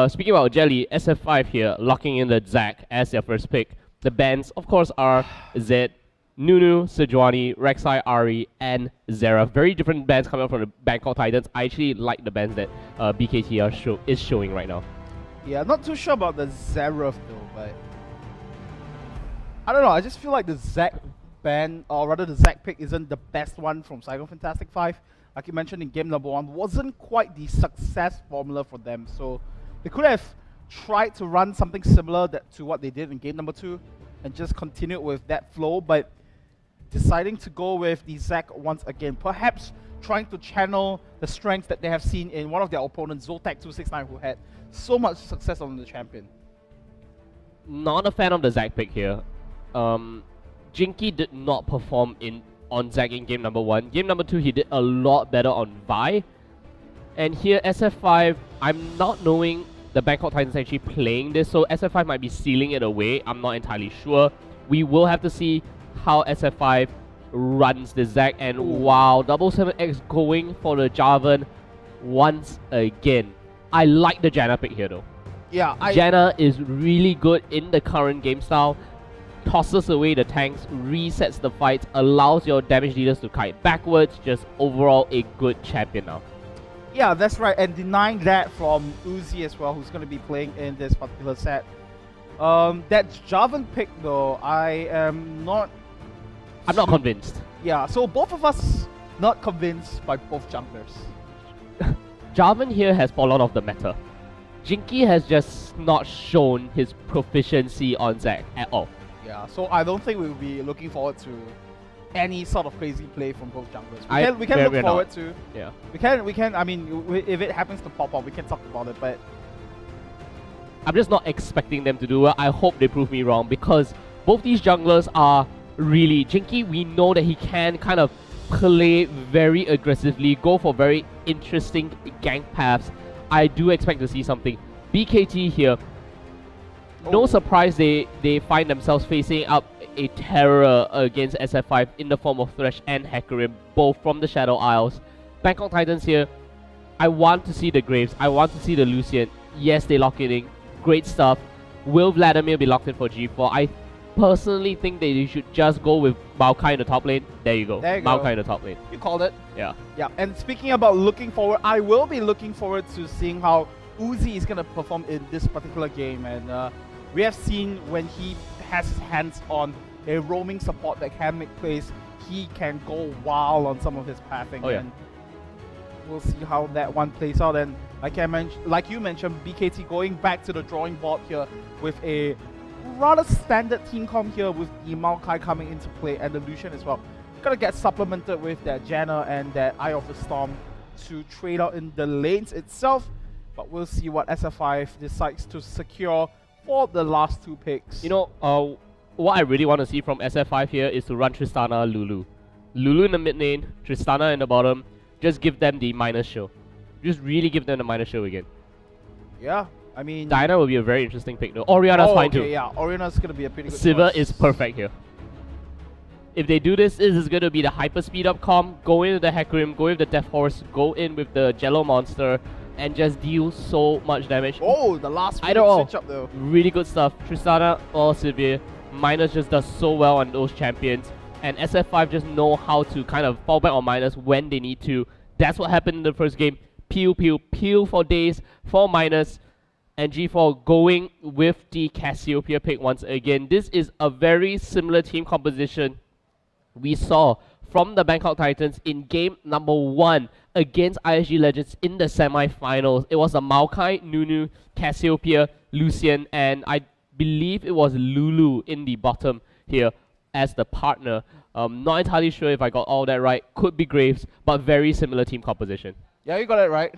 Speaking about Jelly, SF5 here, locking in the Zac as their first pick. The bans, of course, are Zed, Nunu, Sejuani, Rek'Sai, Ari, and Zera. Very different bands coming up from the Bangkok Titans. I actually like the bands that BKT is showing right now. Yeah, not too sure about the Zeref though, but I don't know. I just feel like the Zac ban, or rather the Zac pick, isn't the best one from Saigon Fantastic 5. Like you mentioned in game number 1, wasn't quite the success formula for them. So they could have tried to run something similar to what they did in game number 2 and just continued with that flow, but deciding to go with the Zac once again, perhaps trying to channel the strengths that they have seen in one of their opponents, Zoltak269, who had so much success on the champion. Not a fan of the Zac pick here. Jinky did not perform on Zac in game number 1. Game number 2, he did a lot better on Vi. And here, SF5, I'm not knowing the Bangkok Titans actually playing this, so SF5 might be sealing it away. I'm not entirely sure. We will have to see how SF5 runs the Zac. And wow, 7x going for the Jarvan once again. I like the Janna pick here though. Yeah, Janna is really good in the current game style. Tosses away the tanks, resets the fight, allows your damage dealers to kite backwards. Just overall a good champion now. Yeah, that's right. And denying that from Uzi as well, who's going to be playing in this particular set. That Jarvan pick though, I'm not convinced. Yeah, so both of us not convinced by both junglers. Jarvan here has fallen off the meta. Jinky has just not shown his proficiency on Zac at all. Yeah, so I don't think we'll be looking forward to any sort of crazy play from both junglers. We can look forward to. Yeah. We can. I mean, if it happens to pop up, we can talk about it. But I'm just not expecting them to do well. I hope they prove me wrong, because both these junglers are really Jinky. We know that he can kind of play very aggressively, go for very interesting gank paths. I do expect to see something. BKT here. No surprise they find themselves facing up a terror against SF5 in the form of Thresh and Hecarim, both from the Shadow Isles. Bangkok Titans here, I want to see the Graves, I want to see the Lucian. Yes, they lock it in. Great stuff. Will Vladimir be locked in for G4? I personally think that you should just go with Maokai in the top lane. There you go. Maokai in the top lane. You called it. Yeah. Yeah, and speaking about looking forward, I will be looking forward to seeing how Uzi is going to perform in this particular game. And we have seen when he has his hands on a roaming support that can make plays, he can go wild on some of his pathing. Oh, yeah. And we'll see how that one plays out. And like you mentioned, BKT going back to the drawing board here with a rather standard team comp here, with the Maokai coming into play and the Lucian as well. Gotta get supplemented with that Janna and that Eye of the Storm to trade out in the lanes itself. But we'll see what SF5 decides to secure for the last 2 picks. You know, what I really want to see from SF5 here is to run Tristana, Lulu. Lulu in the mid lane, Tristana in the bottom. Just give them the minus show. Just really give them the minus show again. Yeah, I mean, Diana will be a very interesting pick though. Orianna's fine too. Yeah, Orianna's going to be a pretty good Sivir choice. is perfect here. If they do this, this is going to be the hyper speed up comp. Go in with the Hecarim, go with the Death Horse, go in with the Jello Monster, and just deal so much damage. Oh, the last Either or. switch up though. Really good stuff. Tristana or Sivir. Minus just does so well on those champions. And SF5 just know how to kind of fall back on Minus when they need to. That's what happened in the first game. Peel, peel, peel for days for Minus. And G4 going with the Cassiopeia pick once again. This is a very similar team composition we saw from the Bangkok Titans in game number 1 against ISG Legends in the semi-finals. It was a Maokai, Nunu, Cassiopeia, Lucian, and I believe it was Lulu in the bottom here as the partner. Not entirely sure if I got all that right. Could be Graves, but very similar team composition. Yeah, you got it right.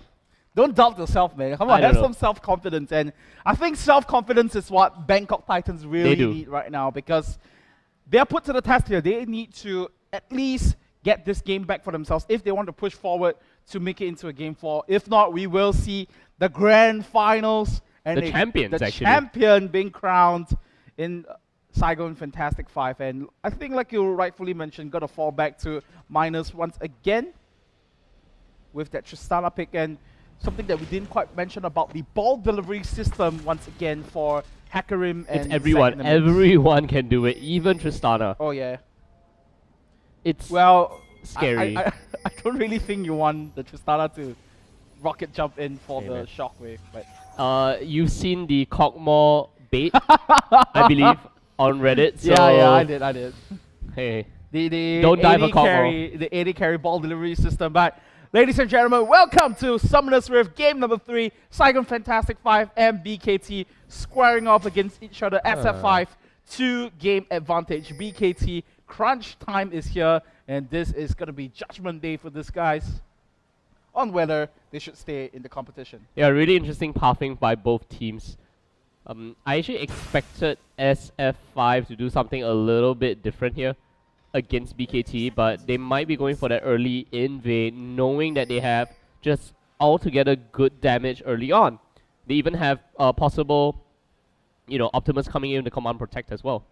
Don't doubt yourself, man. Come on, have some self-confidence. And I think self-confidence is what Bangkok Titans really need right now, because they are put to the test here. They need to at least get this game back for themselves if they want to push forward to make it into a game 4. If not, we will see the grand finals and the champion being crowned in Saigon Fantastic 5. And I think, like you rightfully mentioned, got to fall back to Minus once again with that Tristana pick. And something that we didn't quite mention about the ball delivery system once again for Hakarim and It's everyone. Zack in the mix. Everyone can do it, even Tristana. Oh yeah. It's Well, scary. I don't really think you want the Tristana to rocket jump in for the shockwave, but You've seen the Cockmore bait, I believe, on Reddit. So yeah, I did. Hey, The Don't dive a 80 Cockmore. carry, the 80 carry ball delivery system. But ladies and gentlemen, welcome to Summoners Rift game number 3. Saigon Fantastic 5 and BKT squaring off against each other. SF5 2-game advantage. BKT crunch time is here, and this is gonna be judgment day for these guys on whether they should stay in the competition. yeah, really interesting pathing by both teams. I actually expected SF5 to do something a little bit different here against BKT, but they might be going for that early invade, knowing that they have just altogether good damage early on. They even have possible, Optimus coming in to command protect as well.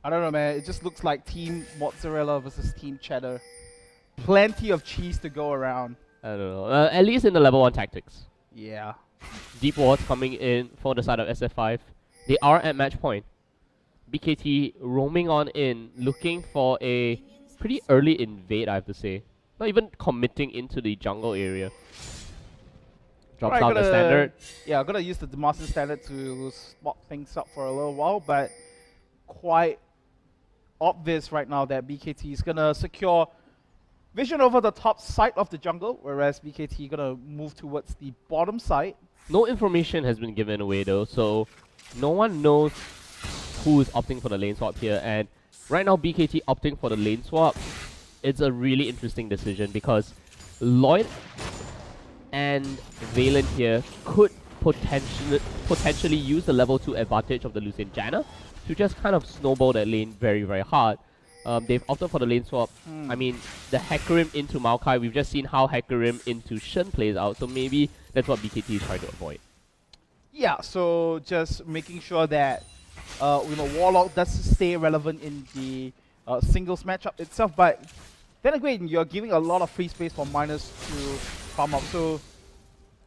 I don't know, man. It just looks like Team Mozzarella versus Team Cheddar. Plenty of cheese to go around. I don't know. At least in the level 1 tactics. Yeah. Deep wards coming in for the side of SF5. They are at match point. BKT roaming on in, looking for a pretty early invade, I have to say. Not even committing into the jungle area. Drops down the standard. Yeah, I'm gonna use the Demaster standard to spot things up for a little while, but quite obvious right now that BKT is gonna secure vision over the top side of the jungle, whereas BKT gonna move towards the bottom side. No information has been given away though, so no one knows who is opting for the lane swap here. And right now, BKT opting for the lane swap, it's a really interesting decision because Lloyd and Valen here could potentially use the level 2 advantage of the Lucian Janna to just kind of snowball that lane very, very hard. They've opted for the lane swap. I mean, the Hakarim into Maokai, we've just seen how Hakarim into Shen plays out, so maybe that's what BKT is trying to avoid. Yeah, so just making sure that Warlock does stay relevant in the singles matchup itself, but then again, you're giving a lot of free space for miners to farm up, so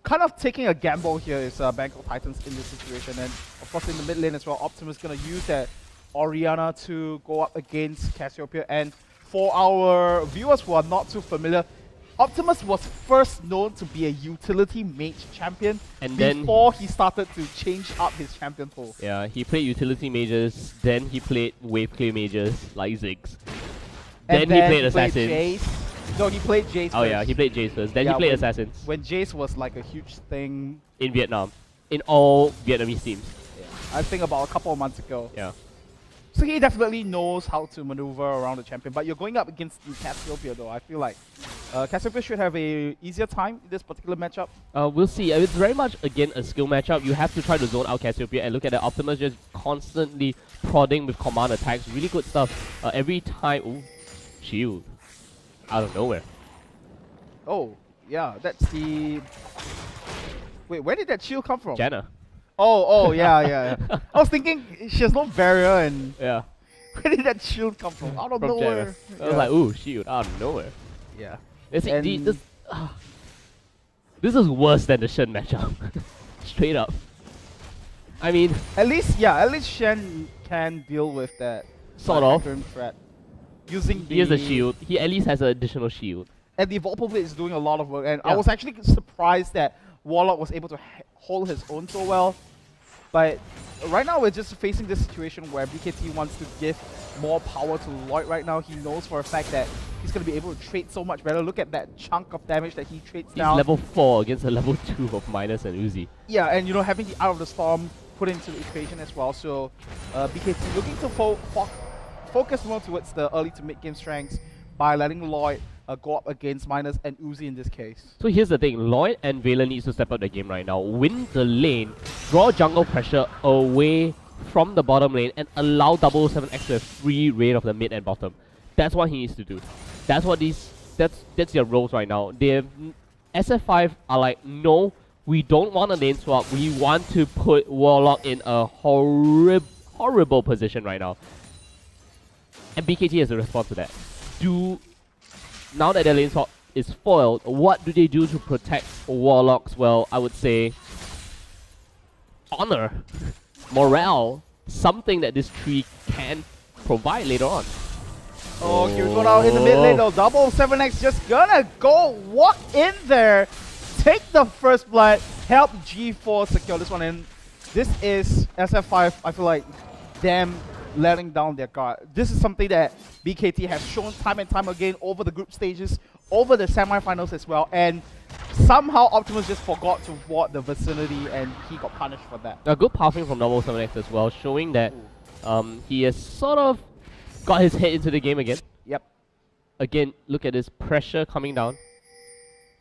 kind of taking a gamble here is Bangkok Titans in this situation, and of course in the mid lane as well, Optimus is going to use that Orianna to go up against Cassiopeia. And for our viewers who are not too familiar, Optimus was first known to be a utility mage champion And before he started to change up his champion pool. Yeah, he played utility mages, then he played wave clear mages like Ziggs. And Then he played assassins. Jace. No, he played Jace Oh first. yeah, he played Jace first. Then he played assassins When Jace was like a huge thing, in Vietnam, in all Vietnamese teams. I think about a couple of months ago. Yeah. So he definitely knows how to maneuver around the champion, but you're going up against the Cassiopeia though. I feel like Cassiopeia should have a easier time in this particular matchup. We'll see. It's very much, again, a skill matchup. You have to try to zone out Cassiopeia and look at the Optimus just constantly prodding with command attacks. Really good stuff. Every time... Ooh, shield. Out of nowhere. Oh, yeah, that's the... Wait, where did that shield come from? Janna. Oh, yeah. I was thinking she has no barrier, and Yeah. where did that shield come from? Out of From nowhere. Janna. I was like, ooh, shield. Out of nowhere. Yeah. This And- is worse than the Shen matchup. Straight up. I mean, At least Shen can deal with that Sort of. Hakarim threat. Using he has a shield. He at least has an additional shield. And the Volpo Blade is doing a lot of work, and I Yeah. was actually surprised that Warlock was able to hold his own so well. But right now we're just facing this situation where BKT wants to give more power to Lloyd right now. He knows for a fact that he's going to be able to trade so much better. Look at that chunk of damage that he trades He's down. level 4 against a level 2 of Minus and Uzi. Yeah, and having the Eye of the Storm put into the equation as well. So BKT looking to focus more towards the early to mid game strengths by letting Lloyd go up against Minus and Uzi in this case. So here's the thing, Lloyd and Valen needs to step up the game right now. Win the lane, draw jungle pressure away from the bottom lane, and allow 007X to have free reign of the mid and bottom. That's what he needs to do. That's what that's their roles right now. SF5 are like, no, we don't want a lane swap. We want to put Warlock in a horrible position right now. And BKT has a response to that. Now that their lane swap is foiled, what do they do to protect Warlocks? Well, I would say honor, morale, something that this tree can provide later on. Oh, here we go now in the mid lane though. Double 7X just gonna go walk in there, take the first blood, help G4 secure this one in. This is SF5, I feel like them letting down their guard. This is something that BKT has shown time and time again over the group stages, over the semifinals as well, and somehow Optimus just forgot to ward the vicinity and he got punished for that. A good pathing from Double 7X as well, showing that he has sort of got his head into the game again. Yep. Again, look at this pressure coming down.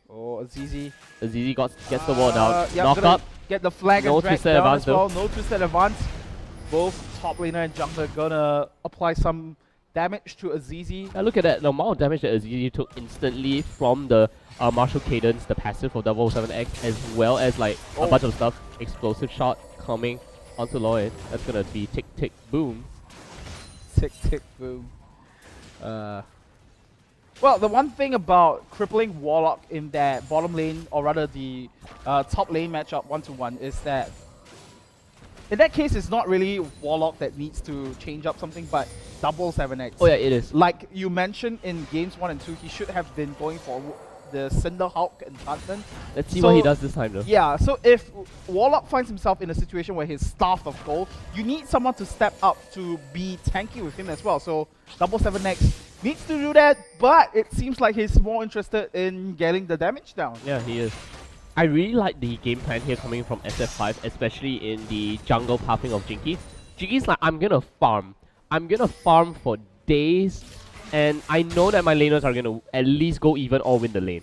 Oh, Azizi. Azizi gets the wall down. Yep, Knock up. Get the flag No and drag twisted down advance as well. No twisted advance. Both top laner and jungler gonna apply some damage to Azizi. Look at that, the amount of damage that Azizi took instantly from the martial cadence, the passive for Double 7X, as well as like a bunch of stuff. Explosive shot coming onto Lloyd. That's gonna be tick tick boom. Tick tick boom. Well, the one thing about crippling Warlock in that bottom lane, or rather the top lane matchup 1-to-1, is that in that case, it's not really Warlock that needs to change up something, but Double 7X. Oh yeah, it is. Like you mentioned in games 1 and 2, he should have been going for the Cinder Hulk enchantment. Let's see what he does this time though. Yeah, so if Warlock finds himself in a situation where he's starved of gold, you need someone to step up to be tanky with him as well. So Double 7X needs to do that, but it seems like he's more interested in getting the damage down. Yeah, he is. I really like the game plan here coming from SF5, especially in the jungle pathing of Jinky. Jinky's like, I'm gonna farm. I'm gonna farm for days, and I know that my laners are gonna at least go even or win the lane.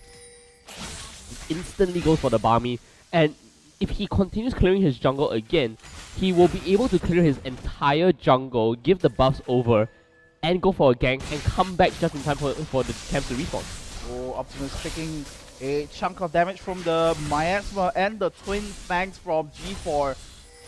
He instantly goes for the Barmy, and if he continues clearing his jungle again, he will be able to clear his entire jungle, give the buffs over, and go for a gank, and come back just in time for the camp to respawn. Oh, Optimus taking a chunk of damage from the Miasma and the Twin Fangs from G4.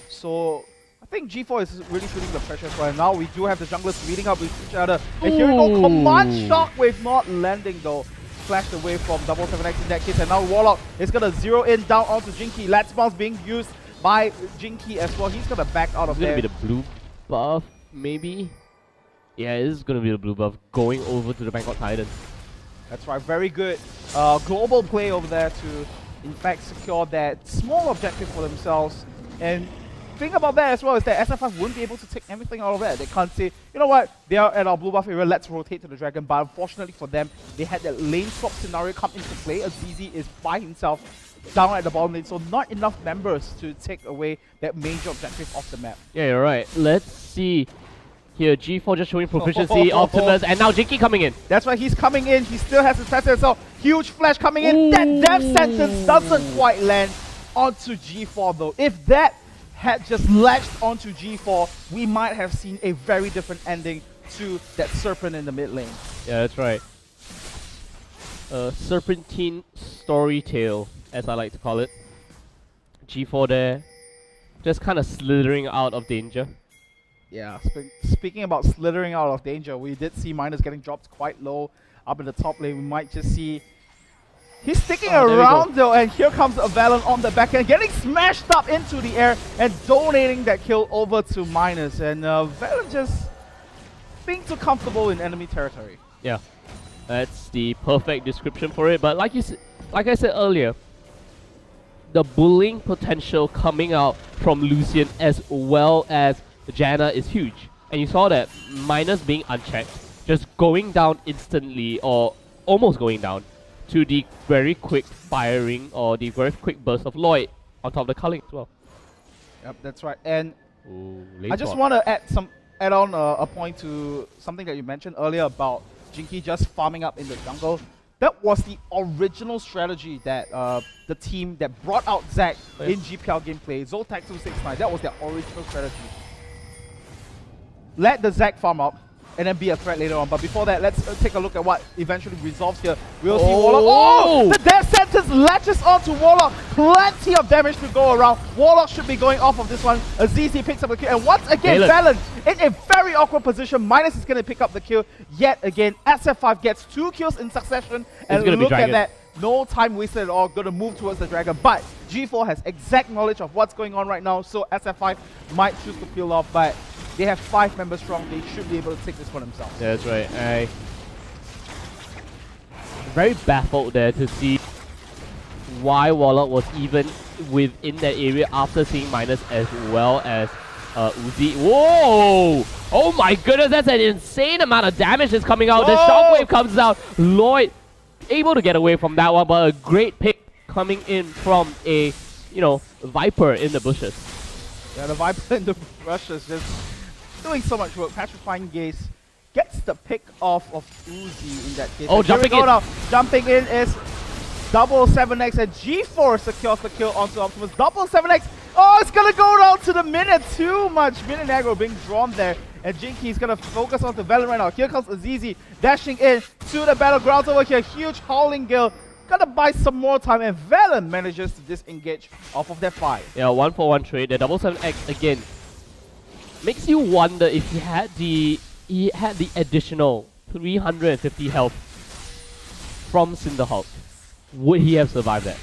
So I think G4 is really feeling the pressure as well. And now we do have the junglers meeting up with each other. And here we go, Command Shockwave not landing though. Flashed away from Double 7X in that case. And now Warlock is going to zero in down onto Jinky. Let's Bounce being used by Jinky as well. He's going to back out of there. It's going to be the blue buff, maybe? Yeah, this is going to be the blue buff going over to the Bangkok Titans. That's right, very good global play over there to, in fact, secure that small objective for themselves. And thing about that as well is that SF5 wouldn't be able to take anything out of that. They can't say, you know what, they are at our blue buff area, let's rotate to the dragon. But unfortunately for them, they had that lane swap scenario come into play. Azizi is by himself down at the bottom lane, so not enough members to take away that major objective off the map. Yeah, you're right. Let's see. Here, G4 just showing proficiency, Optimus, and now Jinky coming in. That's why he's coming in. He still has his passive, so huge flash coming in. That death sentence doesn't quite land onto G4 though. If that had just latched onto G4, we might have seen a very different ending to that Serpent in the mid lane. Yeah, that's right. Serpentine story tale, as I like to call it. G4 there, just kind of slithering out of danger. Yeah, speaking about slithering out of danger, we did see Minus getting dropped quite low up in the top lane. We might just see... He's sticking around though, and here comes Avalon on the back end, getting smashed up into the air and donating that kill over to Minus. And Avalon just being too comfortable in enemy territory. Yeah, that's the perfect description for it. But like I said earlier, the bullying potential coming out from Lucian as well as Janna is huge. And you saw that Minus being unchecked, just going down instantly, or almost going down, to the very quick firing or the very quick burst of Lloyd on top of the culling as well. Yep, that's right. And ooh, I just want to add on a point to something that you mentioned earlier about Jinky just farming up in the jungle. That was the original strategy that the team that brought out Zac in GPL gameplay, Zoltak 269, that was their original strategy. Let the Zac farm up and then be a threat later on. But before that, let's take a look at what eventually resolves here. We'll see Warlock. Oh! The death Sentence latches onto Warlock. Plenty of damage to go around. Warlock should be going off of this one. Azizi picks up the kill. And once again, Valen in a very awkward position. Minus is going to pick up the kill yet again. SF5 gets 2 kills in succession. And look at that. No time wasted at all. Going to move towards the Dragon. But G4 has exact knowledge of what's going on right now. So SF5 might choose to peel off. But they have 5 members strong. They should be able to take this one themselves. Yeah, that's right. Very baffled there to see why Warlock was even within that area after seeing Minus as well as Uzi. Whoa! Oh my goodness, that's an insane amount of damage that's coming out. The shockwave comes out. Lloyd able to get away from that one, but a great pick coming in from a, Viper in the bushes. Yeah, the Viper in the bushes just doing so much work. Petrifying Gaze gets the pick off of Uzi in that case. Oh, jumping in. Now. Jumping in is double 7x and G4 secures the kill onto Optimus. Double 7x. Oh, it's gonna go down to the minute. Too much minute aggro being drawn there. And Jinky is gonna focus on the Valen right now. Here comes Azizi dashing in to the battlegrounds over here. Huge Howling Gale. Gonna buy some more time, and Valen manages to disengage off of that 5. Yeah, 1-for-1 trade. The double 7x again makes you wonder if he had the additional 350 health from Cinderhawk, would he have survived that?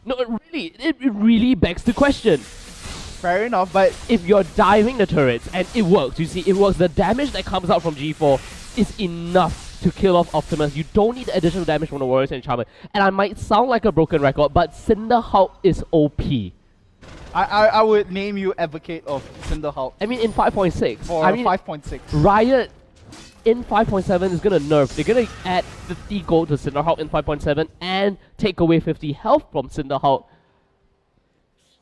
No, it really begs the question. Fair enough, but if you're diving the turrets and it works, you see, it works. The damage that comes out from G4 is enough to kill off Optimus. You don't need additional damage from the Warriors and Charmer. And I might sound like a broken record, but Cinderhawk is OP. I would name you advocate of Cinderhawk. I mean, in 5.6. I mean, 5.6. Riot in 5.7 is going to nerf. They're going to add 50 gold to Cinderhawk in 5.7 and take away 50 health from Cinderhawk.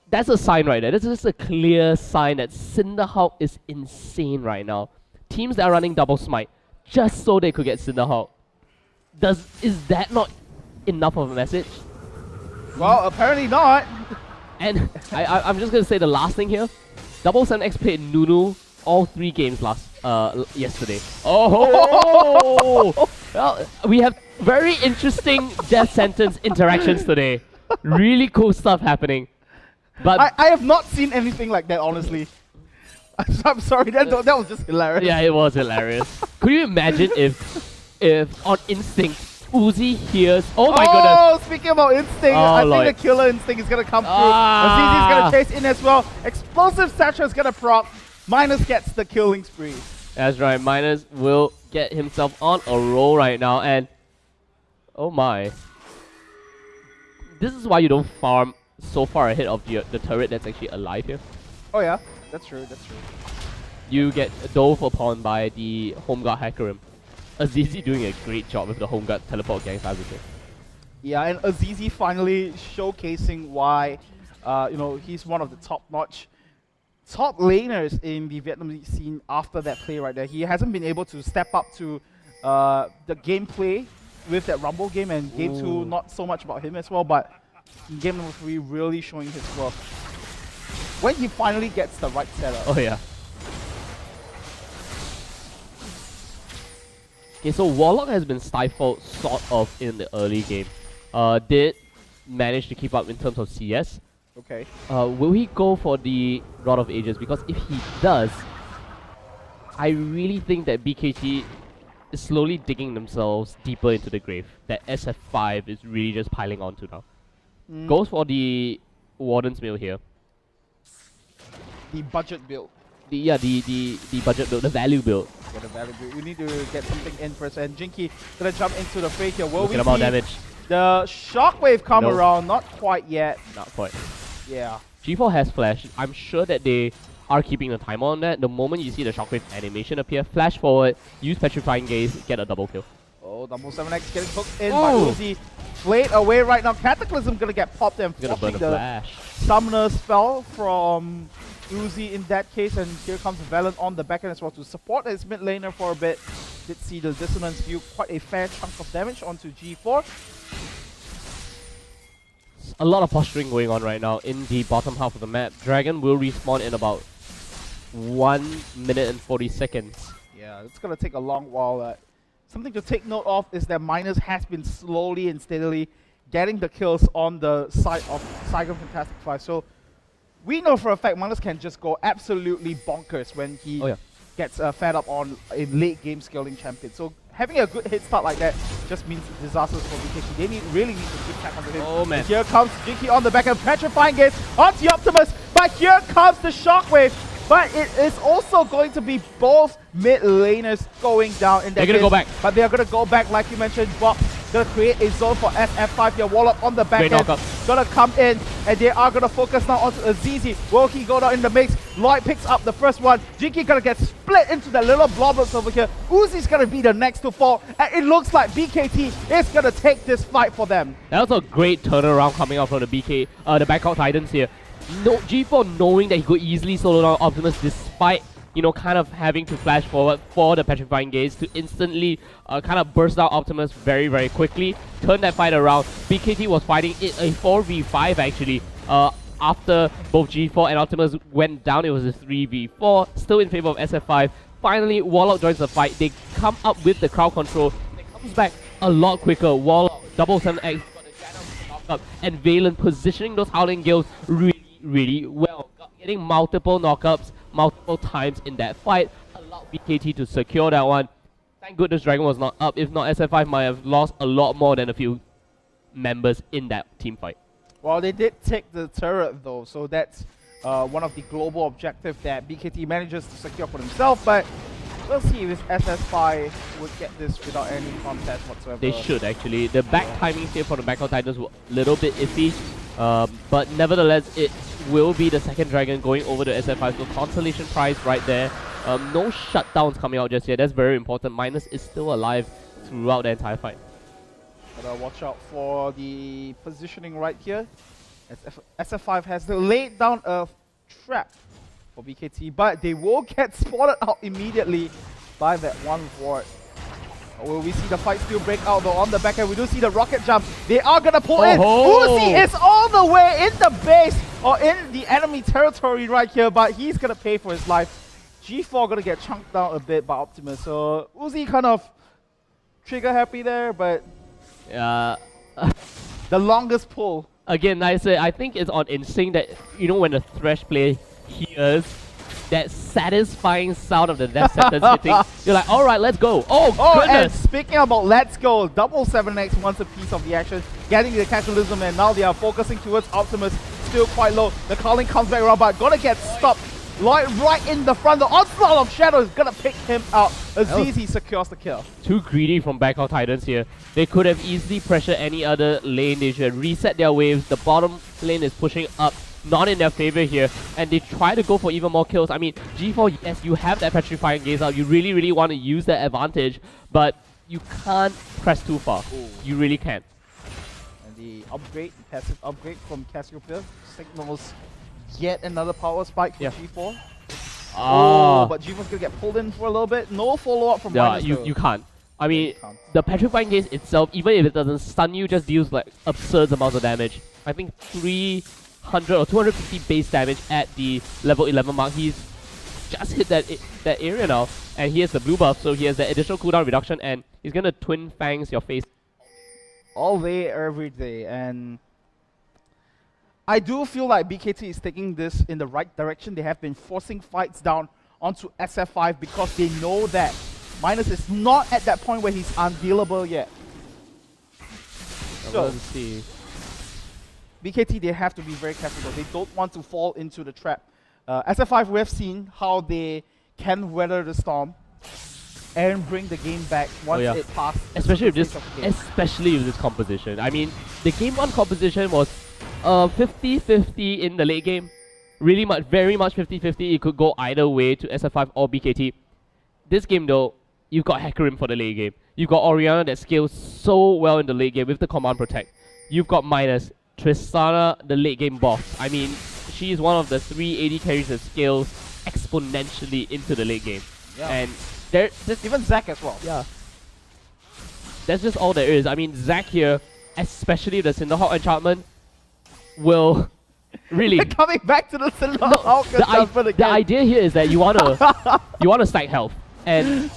That's a sign right there. That's just a clear sign that Cinderhawk is insane right now. Teams that are running double smite just so they could get Cinderhawk. Is that not enough of a message? Well, apparently not. And I'm just going to say the last thing here. Double 7x played Nunu all 3 games yesterday. Oh! Well, we have very interesting death sentence interactions today. Really cool stuff happening. But I have not seen anything like that, honestly. I'm sorry, that was just hilarious. Yeah, it was hilarious. Could you imagine if on instinct, Uzi hears... Oh my goodness. Oh, speaking about instinct, I think the killer instinct is going to come through. Azizi is going to chase in as well. Explosive Satchel is going to proc. Minus gets the killing spree. That's right, Minus will get himself on a roll right now. And oh my. This is why you don't farm so far ahead of the turret that's actually alive here. Oh yeah, that's true, that's true. You get dove upon by the Home Guard Hackerim. Azizi doing a great job with the Home Guard teleport gang sizes here. Yeah, and Azizi finally showcasing why, he's one of the top-notch top laners in the Vietnamese scene after that play right there. He hasn't been able to step up to the gameplay with that Rumble game, and game 2 not so much about him as well, but in game number 3 really showing his worth when he finally gets the right setup. Oh yeah. Okay, so Warlock has been stifled sort of in the early game. Did manage to keep up in terms of CS. Okay. Will he go for the Rod of Ages? Because if he does, I really think that BKT is slowly digging themselves deeper into the grave that SF5 is really just piling onto now. Goes for the Warden's Mill here. The budget build. The budget build, the value build. Yeah, the value build. We need to get something in first, and Jinky gonna jump into the fray here. Will we see damage? The shockwave come around? Not quite yet. Not quite. Yeah. G4 has flash. I'm sure that they are keeping the timer on that. The moment you see the shockwave animation appear, flash forward, use Petrifying Gaze, get a double kill. Oh, double 7x getting hooked in by Uzi. Flayed away right now. Cataclysm gonna get popped and forcing the flash. Summoner spell from Uzi in that case, and here comes Valen on the back end as well to support his mid laner for a bit. Did see the Dissonance do quite a fair chunk of damage onto G4. A lot of posturing going on right now in the bottom half of the map. Dragon will respawn in about 1 minute and 40 seconds. Yeah, it's gonna take a long while. something to take note of is that Minus has been slowly and steadily getting the kills on the side of Saigon Fantastic 5. So we know for a fact Minus can just go absolutely bonkers when he gets fed up on a late game scaling champion. So having a good head start like that just means disasters for BKT. They really need to keep track on him. Oh man. Here comes Jinky on the back end, petrifying gaze onto Optimus, but here comes the shockwave. But it is also going to be both mid laners going down in that. They're gonna go back. But they are gonna go back, like you mentioned. Bob gonna create a zone for SF5 here. Warlock on the back end. Gonna come in, and they are gonna focus now onto Azizi. Wilkie go down in the mix. Lloyd picks up the first one. Jinky gonna get split into the little bloblets over here. Uzi's gonna be the next to fall. And it looks like BKT is gonna take this fight for them. That was a great turnaround coming out from the Bangkok Titans here. No, G4 knowing that he could easily solo down Optimus despite, you know, kind of having to flash forward for the Petrifying Gaze to instantly kind of burst out Optimus very, very quickly, turn that fight around. BKT was fighting it a 4v5 actually. After both G4 and Optimus went down, it was a 3v4, still in favor of SF5. Finally, Warlock joins the fight. They come up with the crowd control. It comes back a lot quicker. Warlock, 7X, got the Shadow knockup, and Valen positioning those Howling Gales really well. Getting multiple knockups multiple times in that fight allowed BKT to secure that one. Thank goodness Dragon was not up. If not, SF5 might have lost a lot more than a few members in that team fight. Well, they did take the turret though, so that's one of the global objectives that BKT manages to secure for themselves, but we'll see if SF5 would get this without any contest whatsoever. They should actually. The back timing here for the Bangkok Titans were a little bit iffy, but nevertheless it will be the second Dragon going over to SF5, so consolation prize right there. No shutdowns coming out just yet, that's very important. Minus is still alive throughout the entire fight. Gotta watch out for the positioning right here. SF5 has laid down a trap for BKT, but they will get spotted out immediately by that one ward. Will we see the fight still break out though on the back end? We do see the rocket jump. They are gonna pull in. Uzi is all the way in the base or in the enemy territory right here, but he's gonna pay for his life. G4 gonna get chunked down a bit by Optimus. So Uzi kind of trigger happy there, but the longest pull. Again, I think it's on instinct that, you know, when the Thresh player hears that satisfying sound of the death sentence hitting, you're like, alright, let's go. Oh, goodness! And speaking about let's go, 7X wants a piece of the action, getting the Catalysm, and now they are focusing towards Optimus, still quite low. The calling comes back around, but gonna get stopped. Lloyd right in the front. The onslaught of Shadow is gonna pick him out. Azizi secures the kill. Too greedy from Bangkok Titans here. They could have easily pressured any other lane. They should have reset their waves. The bottom lane is pushing up, not in their favor here, and they try to go for even more kills. I mean, G4, yes, you have that Petrifying Gaze out. You really want to use that advantage, but you can't press too far. Ooh. You really can't. And the upgrade, the passive upgrade from Cassiopeia signals yet another power spike for G4. Oh, but G4's gonna get pulled in for a little bit. No follow-up from Minus. You can't. I mean, the Petrifying Gaze itself, even if it doesn't stun you, just deals like absurd amounts of damage. I think 300 or 250 base damage at the level 11 mark. He's just hit that area now, and he has the blue buff, so he has the additional cooldown reduction, and he's gonna twin fangs your face all day, every day. And I do feel like BKT is taking this in the right direction. They have been forcing fights down onto SF5 because they know that Minus is not at that point where he's undealable yet. So, let's see. BKT, they have to be very careful though. They don't want to fall into the trap. SF5, we have seen how they can weather the storm and bring the game back once it passes. Especially with this composition. I mean, the game 1 composition was 50-50 in the late game. Really much, very much 50-50. It could go either way to SF5 or BKT. This game though, you've got Hecarim for the late game. You've got Orianna that scales so well in the late game with the Command Protect. You've got Minus, Tristana, the late game boss. I mean, she is one of the 3 AD carries that scales exponentially into the late game. Yeah. And there's even Zac as well. Yeah. That's just all there is. I mean, Zac here, especially the Cinderhawk enchantment, will really coming back to the Cinderhawk enchantment again. The idea here is that you wanna stack health, and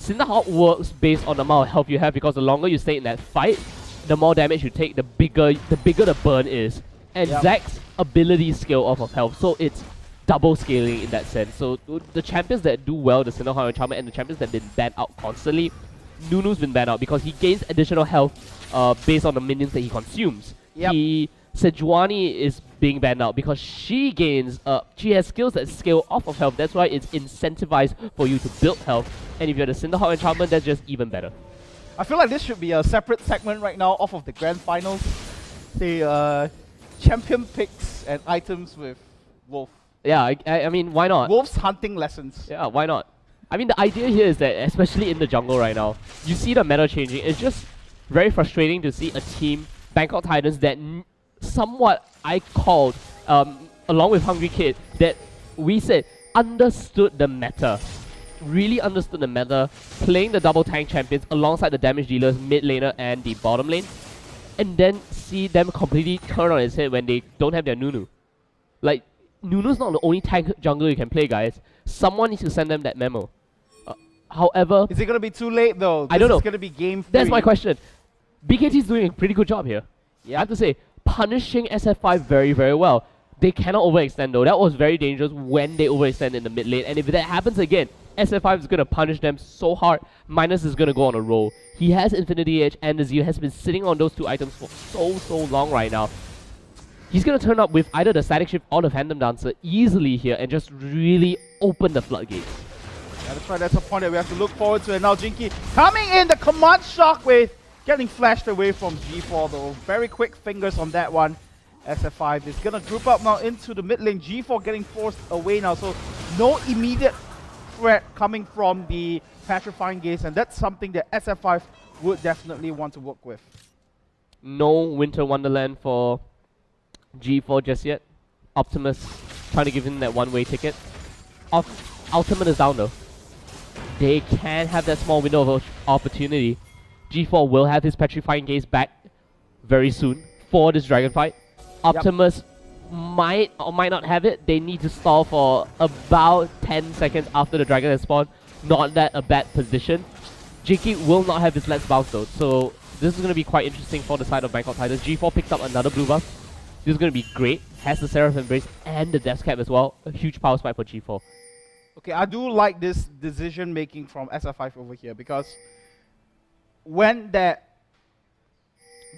Cinderhawk works based on the amount of health you have, because the longer you stay in that fight, the more damage you take, the bigger the burn is. And Zack's ability scale off of health, so it's double scaling in that sense. So the champions that do well, the Cinderhawk and Charmer, and the champions that have been banned out constantly, Nunu's been banned out because he gains additional health based on the minions that he consumes. Sejuani is being banned out because she gains, she has skills that scale off of health. That's why it's incentivized for you to build health. And if you're the Cinderhawk and Charmer, that's just even better. I feel like this should be a separate segment right now off of the grand finals. The champion picks and items with Wolf. Yeah, I mean, why not? Wolf's hunting lessons. Yeah, why not? I mean, the idea here is that, especially in the jungle right now, you see the meta changing. It's just very frustrating to see a team, Bangkok Titans, that somewhat I called, along with Hungry Kid, that we said understood the meta. Really understood the meta, playing the double tank champions alongside the damage dealers, mid laner and the bottom lane, and then see them completely turn on its head when they don't have their Nunu. Like, Nunu's not the only tank jungler you can play, guys. Someone needs to send them that memo. However... Is it going to be too late, though? I don't know. It's going to be game 3. That's my question. BKT is doing a pretty good job here. I have to say, punishing SF5 very, very well. They cannot overextend, though. That was very dangerous when they overextend in the mid lane. And if that happens again, SF5 is going to punish them so hard. Minus is going to go on a roll. He has Infinity Edge, and the Zeo has been sitting on those 2 items for so long right now. He's going to turn up with either the Static Shift or the Phantom Dancer easily here and just really open the floodgates. Yeah, that's right. That's a point that we have to look forward to. And now Jinky coming in, the command shockwave, getting flashed away from G4, though. Very quick fingers on that one. SF5 is going to group up now into the mid lane. G4 getting forced away now, so no immediate threat coming from the Petrifying Gaze, and that's something that SF5 would definitely want to work with. No Winter Wonderland for G4 just yet. Optimus trying to give him that one-way ticket. Ultimate is down though. They can have that small window of opportunity. G4 will have his Petrifying Gaze back very soon for this dragon fight. Optimus might or might not have it. They need to stall for about 10 seconds after the dragon has spawned. Not that a bad position. Jinky will not have his Let's Bounce though, so this is going to be quite interesting for the side of Bangkok Titans. G4 picks up another blue buff. This is going to be great. Has the Seraph Embrace and the Death Cap as well. A huge power spike for G4. Okay, I do like this decision making from SF5 over here, because when that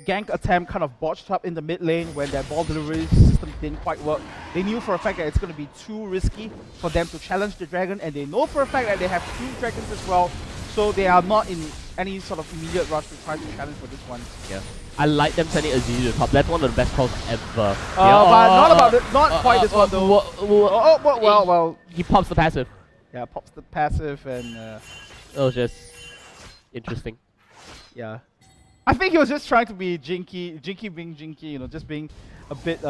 gank attempt kind of botched up in the mid lane, when that ball delivery system didn't quite work, they knew for a fact that it's going to be too risky for them to challenge the dragon, and they know for a fact that they have 2 dragons as well, so they are not in any sort of immediate rush to try to challenge for this one. Yeah. I like them sending Azizi to the top. That's one of the best calls ever. But not quite this one though. Well. He pops the passive. Yeah, pops the passive and... it was just interesting. Yeah. I think he was just trying to be Jinky being Jinky, you know, just being a bit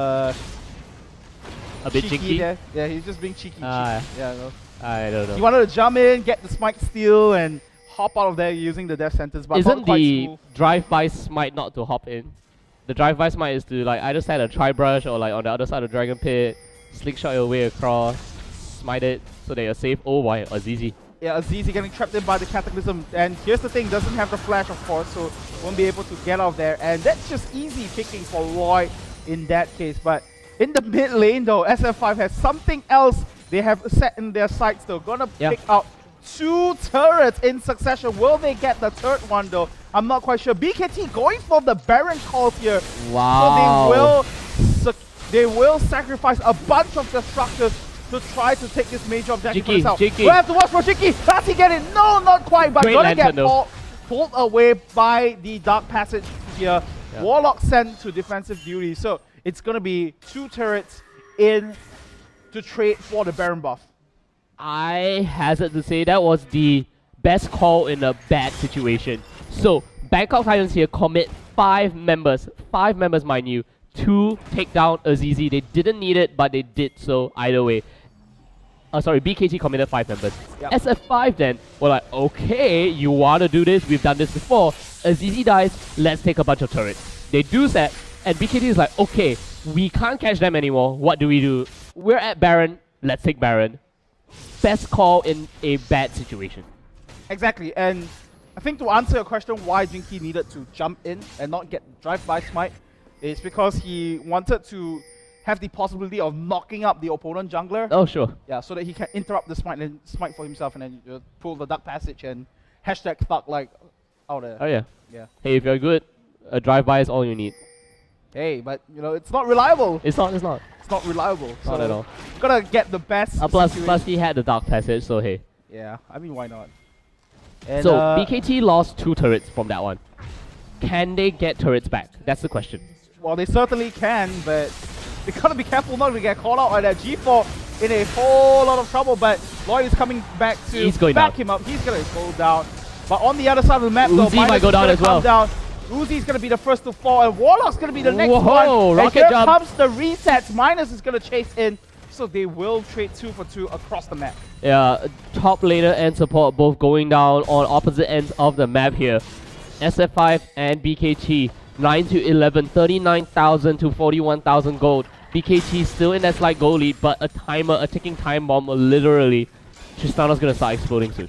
cheeky Jinky? there. Yeah, he's just being cheeky. Yeah, no. I don't know. He wanted to jump in, get the smite steal, and hop out of there using the death sentence, but isn't quite the smooth. drive-by smite not to hop in? The drive-by smite is to like either set a tri-brush or like on the other side of Dragon Pit, slingshot your way across, smite it so that you're safe. Oh why, Azizi. Yeah, Azizi getting trapped in by the Cataclysm, and here's the thing, doesn't have the flash of course, so won't be able to get out of there, and that's just easy picking for Roy in that case. But in the mid lane though, SF5 has something else they have set in their sights though. Gonna pick out 2 turrets in succession. Will they get the 3rd one though? I'm not quite sure. BKT going for the Baron calls here. Wow. So they will sacrifice a bunch of the structures to try to take this major objective for themselves. We'll have to watch for Jinky. Does he get it? No, not quite, but gonna get pulled away by the Dark Passage here. Yeah. Warlock sent to defensive duty. So it's gonna be 2 turrets in to trade for the Baron buff. I hazard to say that was the best call in a bad situation. So Bangkok Titans here commit 5 members mind you, to take down Azizi. They didn't need it, but they did so either way. BKT committed 5 members. Yep. SF5 then were like, okay, you want to do this? We've done this before. Azizi dies, let's take a bunch of turrets. They do that, and BKT is like, okay, we can't catch them anymore. What do? We're at Baron, let's take Baron. Best call in a bad situation. Exactly, and I think to answer your question why Jinky needed to jump in and not get drive-by smite is because he wanted to have the possibility of knocking up the opponent jungler. Oh, sure. Yeah, so that he can interrupt the smite and smite for himself and then pull the Dark Passage and hashtag thug like out there. Oh, yeah. Yeah. Hey, if you're good, a drive-by is all you need. Hey, but you know, it's not reliable. It's not. It's not. It's not reliable. Not so at all. Gotta get the best. Plus he had the Dark Passage, so hey. Yeah, I mean, why not? And So BKT lost 2 turrets from that one. Can they get turrets back? That's the question. Well, they certainly can, but they gotta be careful not to get caught out by that G4 in a whole lot of trouble. But Lloyd is coming back to back him up. He's gonna go down. But on the other side of the map, Uzi though, might go down as well. Uzi's gonna be the first to fall, and Warlock's gonna be the next Whoa, one. rocket and here jump. comes the resets. Minus is gonna chase in, so they will trade 2 for 2 across the map. Yeah, top laner and support both going down on opposite ends of the map here. SF5 and BKT, 9 to 11, 39,000 to 41,000 gold. BKT still in that slight gold lead, but a ticking time bomb, literally. Tristana's gonna start exploding soon.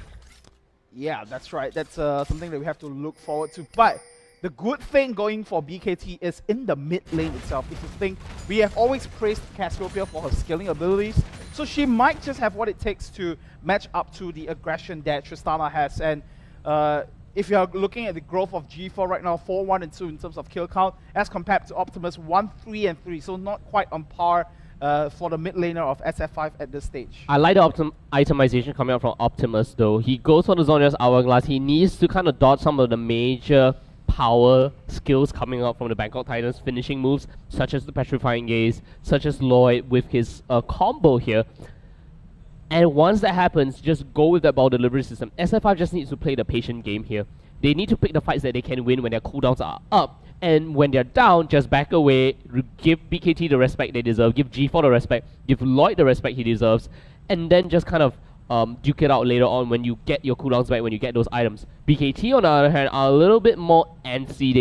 Yeah, that's right. That's something that we have to look forward to. But the good thing going for BKT is in the mid lane itself. If you think, we have always praised Cassiopeia for her scaling abilities, so she might just have what it takes to match up to the aggression that Tristana has. And if you are looking at the growth of G4 right now, 4, 1, and 2 in terms of kill count, as compared to Optimus 1, 3, and 3, so not quite on par for the mid laner of SF5 at this stage. I like the itemization coming out from Optimus though. He goes for the Zhonya's Hourglass. He needs to kind of dodge some of the major power skills coming out from the Bangkok Titans, finishing moves such as the Petrifying Gaze, such as Lloyd with his combo here. And once that happens, just go with that ball delivery system. SF5 just needs to play the patient game here. They need to pick the fights that they can win when their cooldowns are up. And when they're down, just back away, give BKT the respect they deserve, give G4 the respect, give Lloyd the respect he deserves, and then just kind of duke it out later on when you get your cooldowns back, when you get those items. BKT, on the other hand, are a little bit more antsy.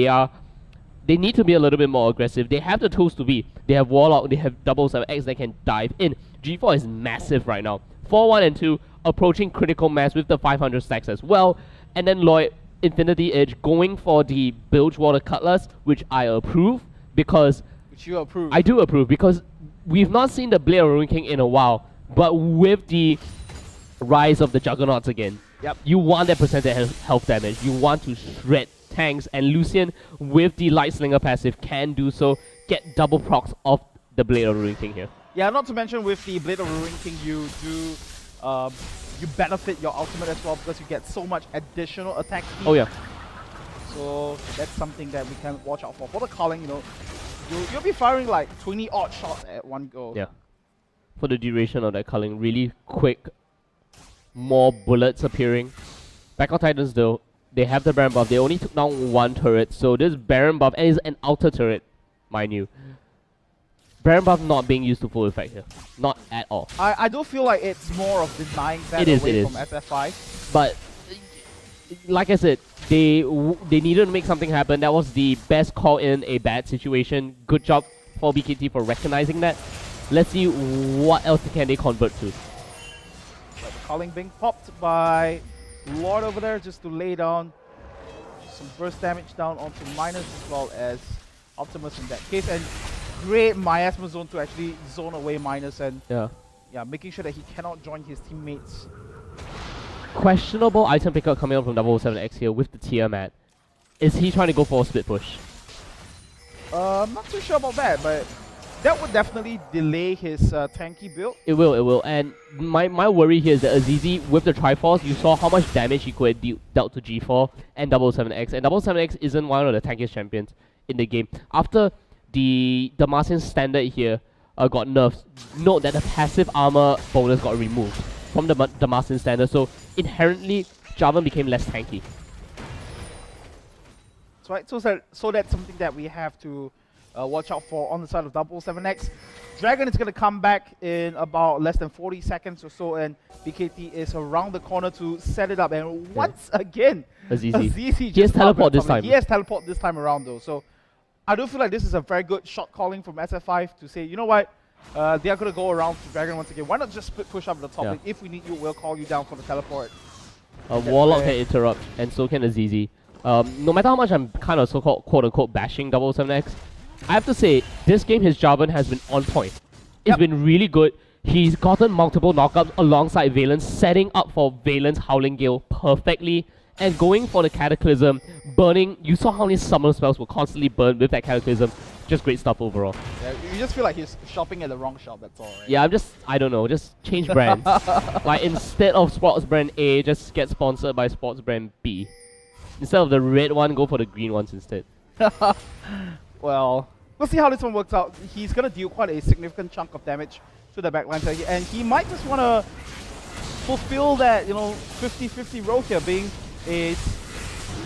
They need to be a little bit more aggressive. They have the tools to be. They have Warlock, they have 777X that can dive in. G4 is massive right now. 4, 1, and 2, approaching critical mass with the 500 stacks as well. And then Lloyd, Infinity Edge, going for the Bilgewater Cutlass, which I approve because... Which you approve? I do approve because we've not seen the Blade of Ruin King in a while, but with the rise of the Juggernauts again, you want that percentage health damage. You want to shred tanks, and Lucian with the Light Slinger passive can do so, get double procs off the Blade of Ruin King here. Yeah, not to mention with the Blade of Ruin King, you do... you benefit your ultimate as well because you get so much additional attack speed. Oh yeah. So that's something that we can watch out for. For the Culling, you know, you'll be firing like 20 odd shots at one go. Yeah. For the duration of that culling, really quick, more bullets appearing. Bangkok Titans though, they have the Baron buff. They only took down 1 turret, so this Baron buff, and it's an outer turret, mind you. Baron buff not being used to full effect here. Not at all. I do feel like it's more of denying that away from SF5. But, like I said, they needed to make something happen. That was the best call in a bad situation. Good job for BKT for recognizing that. Let's see what else can they convert to. But the Culling being popped by Lord over there just to lay down some burst damage down onto Minus as well as Optimus in that case. And great miasma zone to actually zone away Minus and making sure that he cannot join his teammates. Questionable item pickup coming up from 777X here with the Tiamat. Is he trying to go for a split push? I'm not too sure about that, but that would definitely delay his tanky build. It will. And my worry here is that Azizi, with the Triforce, you saw how much damage he could have dealt to G4 and 777X. And 777X isn't one of the tankiest champions in the game. After the Demacian standard here got nerfed, note that the passive armor bonus got removed from the Demacian standard, so inherently Jarvan became less tanky. That's right, so that's something that we have to watch out for on the side of 777X. Dragon is going to come back in about less than 40 seconds or so, and BKT is around the corner to set it up. And once again, Azizi he has teleport this time. He has teleport this time around though, so I do feel like this is a very good shot calling from SF5 to say, you know what, they are going to go around to Dragon once again. Why not just split push up the top lane? If we need you, we'll call you down for the teleport. Warlock can interrupt, and so can Azizi. No matter how much I'm kind of so-called quote-unquote bashing 77X, I have to say, this game his Jarvan has been on point. It's been really good. He's gotten multiple knockups alongside Valence, setting up for Valence Howling Gale perfectly, and going for the Cataclysm, burning. You saw how many summon spells were constantly burned with that Cataclysm. Just great stuff overall. Yeah, you just feel like he's shopping at the wrong shop, that's all, right? Yeah, I don't know, just change brands. Like, instead of sports brand A, just get sponsored by sports brand B. Instead of the red one, go for the green ones instead. Well, we'll see how this one works out. He's going to deal quite a significant chunk of damage to the backline, and he might just want to fulfill that, 50-50 role here, being a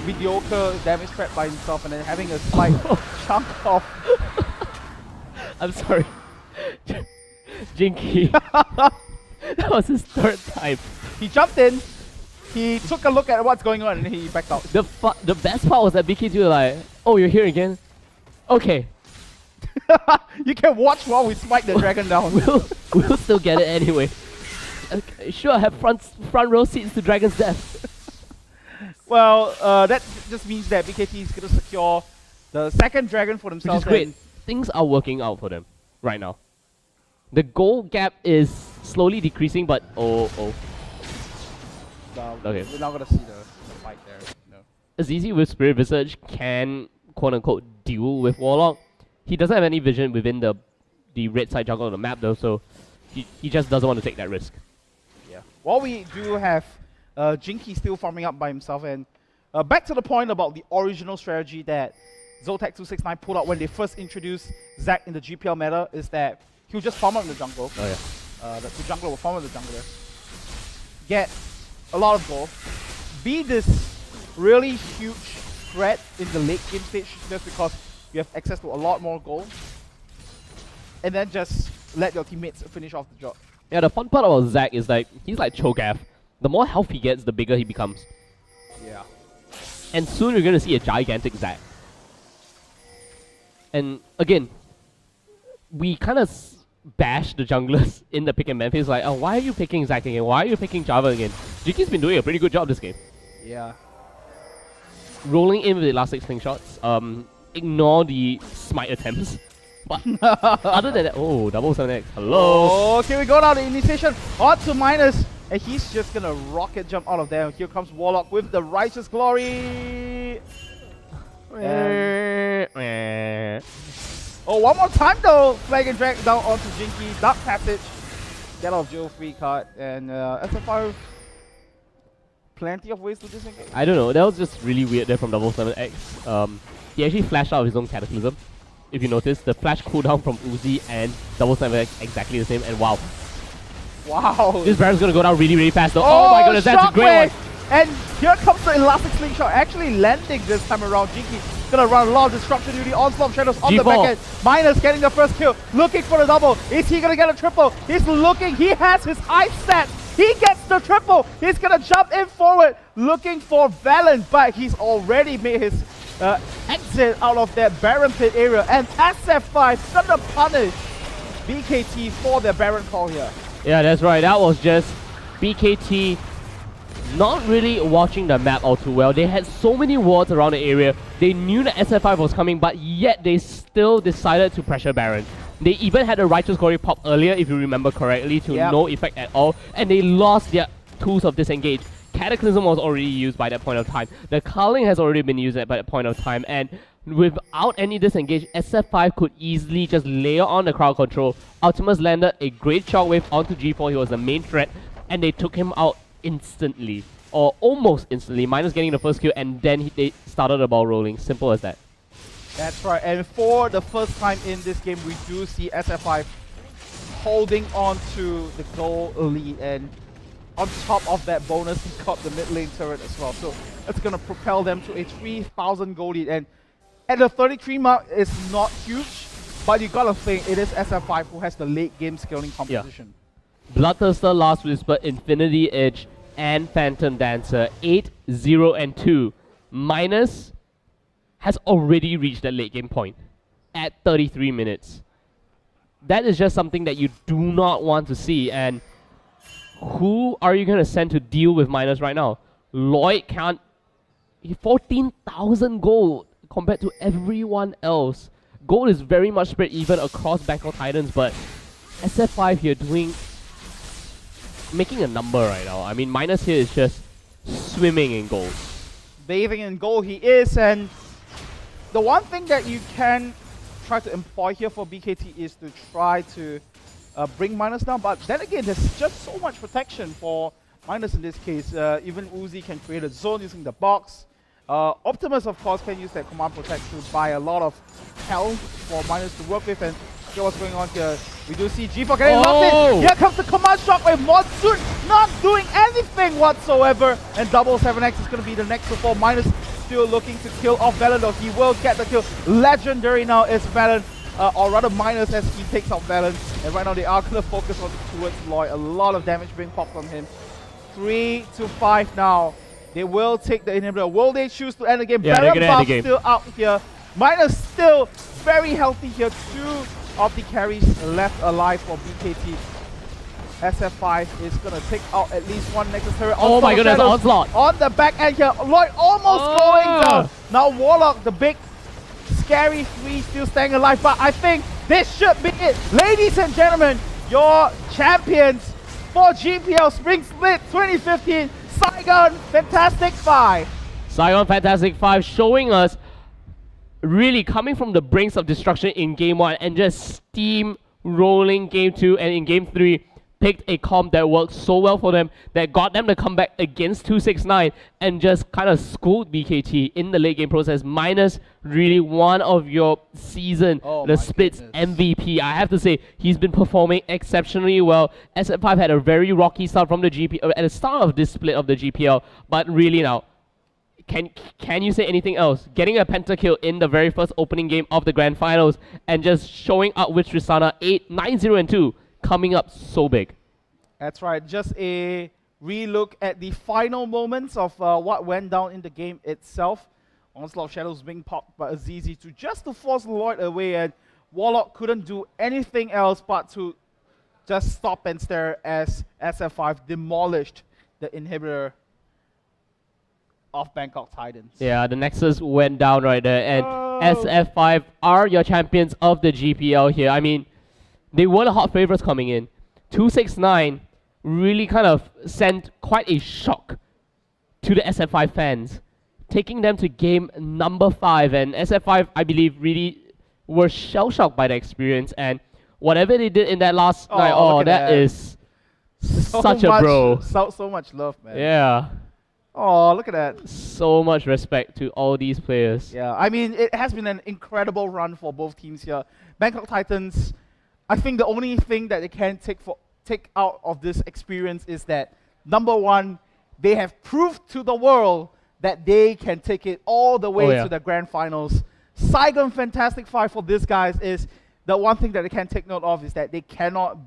mediocre damage threat by himself and then having a slight chunk of... I'm sorry. Jinky. That was his third time. He jumped in, he took a look at what's going on, and he backed out. The best part was that BKT were like, oh, you're here again? Okay. You can watch while we smite the dragon down. We'll still get it anyway. Okay, sure, have front row seats to Dragon's death. Well, that just means that BKT is going to secure the second dragon for themselves. Which is great. Things are working out for them right now. The goal gap is slowly decreasing, but oh. No, okay. We're not going to see the fight there. No. Azizi with Spirit Visage can quote-unquote deal with Warlock. He doesn't have any vision within the red side jungle of the map though, so he just doesn't want to take that risk. Yeah. While we do have Jinky still farming up by himself, and back to the point about the original strategy that Zotac269 pulled out when they first introduced Zac in the GPL meta, is that he'll just farm up in the jungle. Oh yeah. The jungler will farm up in the jungle, get a lot of gold, be this really huge threat in the late game stage just because you have access to a lot more gold, and then just let your teammates finish off the job. Yeah, the fun part about Zac is like, he's like Cho'Gath. The more health he gets, the bigger he becomes. Yeah. And soon you're going to see a gigantic Zac. And again, we kind of bash the junglers in the pick and ban phase, like, oh, why are you picking Zac again? Why are you picking Java again? Jinky's been doing a pretty good job this game. Yeah. Rolling in with the elastic slingshots. Ignore the smite attempts. But other than that, oh, 77X. Hello. Okay, we go down the initiation on to Minus, and he's just gonna rocket jump out of there. Here comes Warlock with the Righteous Glory. Oh, one more time though. Flag and drag down onto Jinky. Dark Passage. Get out of jail free card. And SF5. Plenty of ways to disengage. I don't know. That was just really weird there from 77X. He actually flashed out his own Cataclysm. If you notice, the flash cooldown from Uzi and 77X exactly the same. And wow. Wow. This Baron's gonna go down really, really fast though. Oh my goodness, that's a great one. And here comes the elastic slingshot, actually landing this time around. Jinky gonna run a lot of destruction duty, onslaught of shadows on the back end. Minus getting the first kill, looking for the double. Is he gonna get a triple? He's looking, he has his eyes set. He gets the triple. He's gonna jump in forward, looking for Valen, but he's already made his exit out of that Baron pit area. And SF5 gonna punish BKT for their Baron call here. Yeah, that's right. That was just BKT not really watching the map all too well. They had so many wards around the area. They knew that SF5 was coming, but yet they still decided to pressure Baron. They even had a Righteous Glory pop earlier, if you remember correctly, to no effect at all. And they lost their tools of disengage. Cataclysm was already used by that point of time. The Culling has already been used by that point of time. And without any disengage, SF5 could easily just layer on the crowd control. Ultimus landed a great shockwave onto G4. He was the main threat. And they took him out instantly. Or almost instantly. Minus getting the first kill. And then they started the ball rolling. Simple as that. That's right. And for the first time in this game, we do see SF5 holding on to the goal lead. And on top of that bonus, he got the mid lane turret as well. So it's going to propel them to a 3,000 goal lead. And at the 33 mark, it's not huge. But you got to think it is SF5 who has the late game scaling composition. Yeah. Bloodthirster, Last Whisper, Infinity Edge, and Phantom Dancer. 8, 0, and 2. Minus has already reached that late game point at 33 minutes. That is just something that you do not want to see. And who are you going to send to deal with Minus right now? Lloyd can't... 14,000 gold compared to everyone else. Gold is very much spread even across Bangkok Titans, but SF5 here making a number right now. I mean, Minus here is just swimming in gold. Bathing in gold he is, and the one thing that you can try to employ here for BKT is to try to bring Minus down, but then again, there's just so much protection for Minus in this case. Even Uzi can create a zone using the box. Optimus, of course, can use that command protect to buy a lot of health for Minus to work with, and see what's going on here. We do see G4 getting locked in. Here comes the command shockwave. Monsoon not doing anything whatsoever, and double 7X is going to be the next support. Minus still looking to kill off Valen, though. He will get the kill. Legendary now is Valen, or rather Minus, as he takes out Valen. And right now they are going to focus on towards Lloyd. A lot of damage being popped on him. 3 to 5 now. They will take the inhibitor. Will they choose to end the game? Yeah, they're gonna end the game. Still out here. Minus still very healthy here. 2 of the carries left alive for BKT. SF5 is gonna take out at least one Nexus turret. Oh my goodness, Onslaught! On the back end here, Lloyd almost going down. Now Warlock, the big scary 3, still staying alive, but I think this should be it. Ladies and gentlemen, your champions for GPL Spring Split 2015, Saigon Fantastic 5. Saigon Fantastic 5 showing us really coming from the brinks of destruction in Game 1 and just steamrolling Game 2, and in Game 3 picked a comp that worked so well for them that got them to come back against 269 and just kind of schooled BKT in the late game process. Minus really one of your season, the Splits MVP. I have to say, he's been performing exceptionally well. SF5 had a very rocky start from the GPL, at the start of this split of the GPL, but really now, can you say anything else? Getting a pentakill in the very first opening game of the Grand Finals and just showing up with Tristana 9-0 and 2. Coming up so big. That's right. Just a relook at the final moments of what went down in the game itself. Onslaught of Shadows being popped by Azizi to force Lloyd away, and Warlock couldn't do anything else but to just stop and stare as SF5 demolished the inhibitor of Bangkok Titans. Yeah, the Nexus went down right there, and SF5 are your champions of the GPL here. I mean, they were the hot favorites coming in. 269 really kind of sent quite a shock to the SF5 fans, taking them to game number 5. And SF5, I believe, really were shell-shocked by the experience. And whatever they did in that last night, that is such a bro. So much love, man. Yeah. Oh, look at that. So much respect to all these players. Yeah, I mean, it has been an incredible run for both teams here. Bangkok Titans, I think the only thing that they can take out of this experience is that, number one, they have proved to the world that they can take it all the way to the Grand Finals. Saigon Fantastic 5 for these guys is the one thing that they can take note of, is that they cannot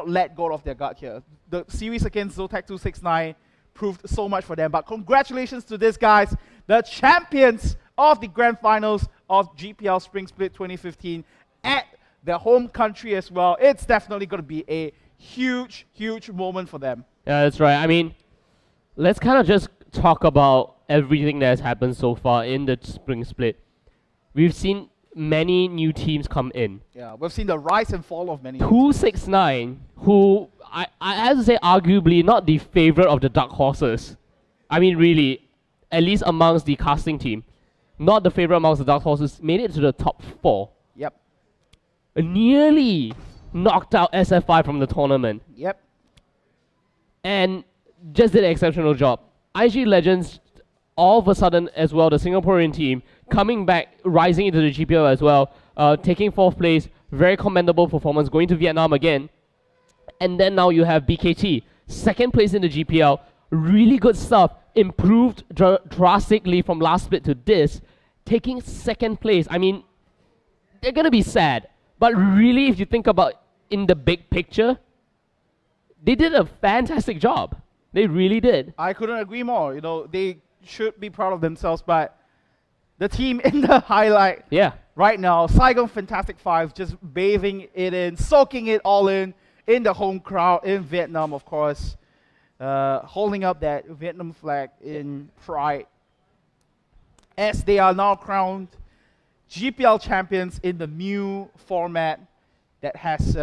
let go of their gut here. The series against Zotac 269 proved so much for them, but congratulations to these guys, the champions of the Grand Finals of GPL Spring Split 2015 at their home country as well. It's definitely going to be a huge, huge moment for them. Yeah, that's right. I mean, let's kind of just talk about everything that has happened so far in the Spring Split. We've seen many new teams come in. Yeah, we've seen the rise and fall of many. 269, who I have to say arguably not the favorite of the Dark Horses. I mean, really, at least amongst the casting team, not the favorite amongst the Dark Horses, made it to the top 4. Yep. Nearly knocked out SF5 from the tournament. Yep. And just did an exceptional job. IG Legends, all of a sudden as well, the Singaporean team, coming back, rising into the GPL as well, taking 4th place, very commendable performance, going to Vietnam again. And then now you have BKT, 2nd place in the GPL, really good stuff, improved drastically from last split to this, taking 2nd place. I mean, they're going to be sad. But really, if you think about in the big picture, they did a fantastic job. They really did. I couldn't agree more. You know, they should be proud of themselves, but the team in the highlight right now, Saigon Fantastic 5, just bathing it in, soaking it all in the home crowd in Vietnam, of course. holding up that Vietnam flag in pride, as they are now crowned GPL champions in the new format that has